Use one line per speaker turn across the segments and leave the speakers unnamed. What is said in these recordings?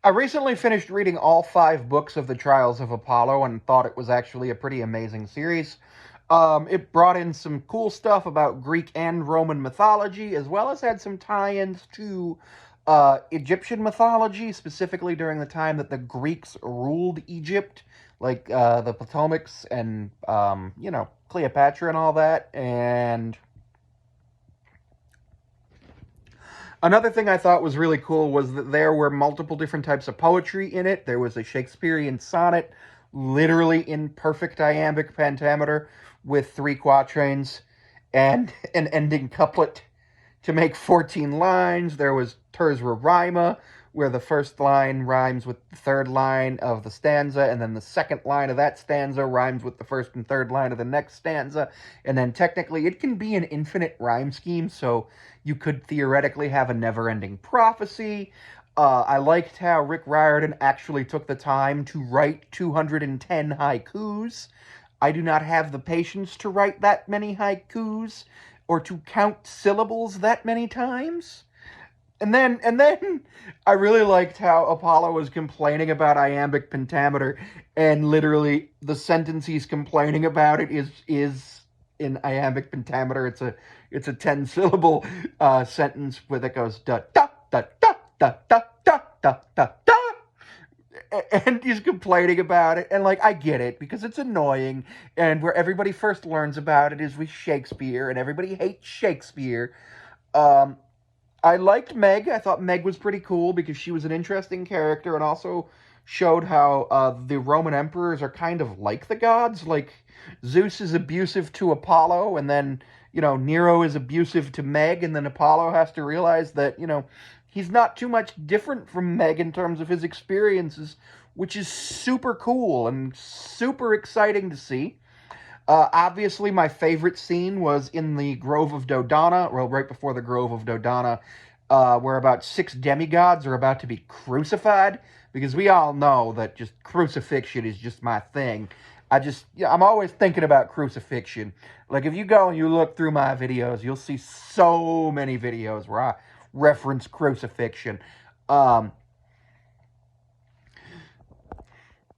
I recently finished reading all 5 books of the Trials of Apollo and thought it was actually a pretty amazing series. It brought in some cool stuff about Greek and Roman mythology, as well as had some tie ins to Egyptian mythology, specifically during the time that the Greeks ruled Egypt, like the Potomacs and, Cleopatra and all that. And another thing I thought was really cool was that there were multiple different types of poetry in it. There was a Shakespearean sonnet, literally in perfect iambic pentameter, with 3 quatrains and an ending couplet to make 14 lines. There was terza rima, where the first line rhymes with the third line of the stanza, and then the second line of that stanza rhymes with the first and third line of the next stanza. And then technically, it can be an infinite rhyme scheme, so you could theoretically have a never ending prophecy. I liked how Rick Riordan actually took the time to write 210 haikus. I do not have the patience to write that many haikus or to count syllables that many times. And then I really liked how Apollo was complaining about iambic pentameter, and literally the sentence he's complaining about it is in iambic pentameter. It's a 10 syllable sentence where it goes da da da da da da da da da da, and he's complaining about it. And like, I get it because it's annoying, and where everybody first learns about it is with Shakespeare, and everybody hates Shakespeare. Um, I liked Meg. I thought Meg was pretty cool because she was an interesting character and also showed how the Roman emperors are kind of like the gods. Like, Zeus is abusive to Apollo, and then, Nero is abusive to Meg, and then Apollo has to realize that, he's not too much different from Meg in terms of his experiences, which is super cool and super exciting to see. Obviously, my favorite scene was in the Grove of Dodona, well, right before the Grove of Dodona, where about 6 demigods are about to be crucified, because we all know that just crucifixion is just my thing. I'm always thinking about crucifixion. Like, if you go and you look through my videos, you'll see so many videos where I reference crucifixion. Um,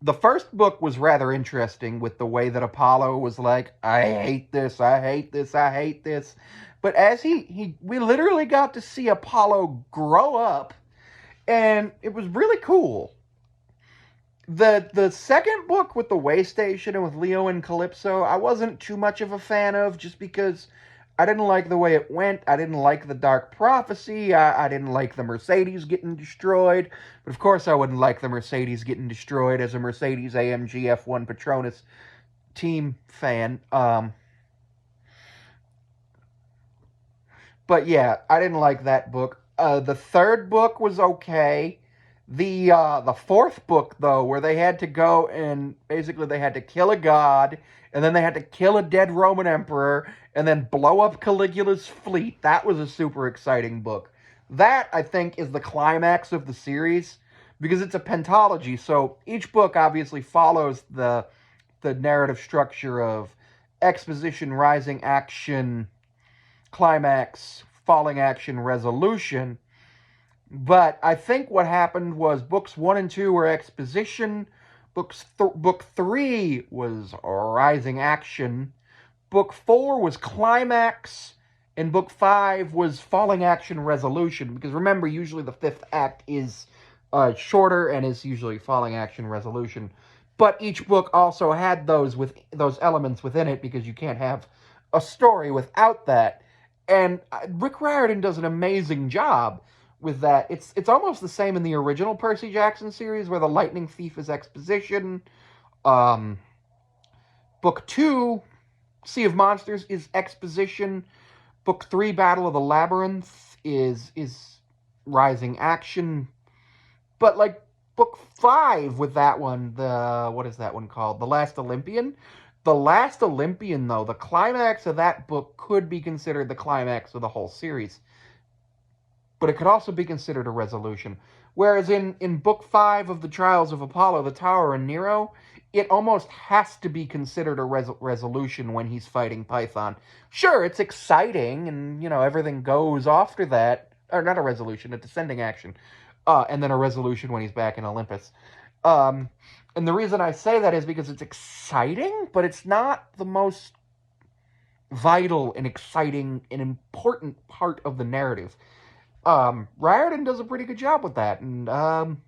the first book was rather interesting with the way that Apollo was like, I hate this, I hate this, I hate this. But as we literally got to see Apollo grow up, and it was really cool. The second book with the way station and with Leo and Calypso, I wasn't too much of a fan of, just because I didn't like the way it went. I didn't like the Dark Prophecy. I didn't like the Mercedes getting destroyed. But of course, I wouldn't like the Mercedes getting destroyed as a Mercedes AMG F1 Petronas team fan. But yeah, I didn't like that book. The third book was okay. The fourth book, though, where they had to go and basically they had to kill a god, and then they had to kill a dead Roman emperor, and then blow up Caligula's fleet. That was a super exciting book. That, I think, is the climax of the series because it's a pentology. So each book obviously follows the narrative structure of exposition, rising action, climax, falling action, resolution. But I think what happened was books 1 and 2 were exposition, book 3 was rising action, book 4 was climax, and book 5 was falling action resolution. Because remember, usually the fifth act is shorter and is usually falling action resolution. But each book also had those elements within it, because you can't have a story without that. And Rick Riordan does an amazing job with that. It's almost the same in the original Percy Jackson series, where the Lightning Thief is exposition. Um, Book 2, Sea of Monsters, is exposition. Book 3, Battle of the Labyrinth, is rising action. But like book 5 with that one, what is that one called? The Last Olympian. The Last Olympian, though, the climax of that book could be considered the climax of the whole series, but it could also be considered a resolution. Whereas in book 5 of the Trials of Apollo, the Tower and Nero, it almost has to be considered a resolution when he's fighting Python. Sure, it's exciting, and everything goes after that. Or not a resolution, a descending action. and then a resolution when he's back in Olympus. Um, and the reason I say that is because it's exciting, but it's not the most vital and exciting and important part of the narrative. Riordan does a pretty good job with that, and I'm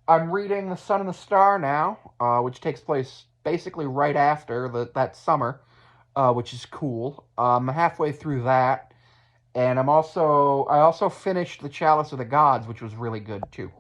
reading The Sun and the Star now, which takes place basically right after that summer, which is cool. I'm halfway through that, and I also finished The Chalice of the Gods, which was really good too.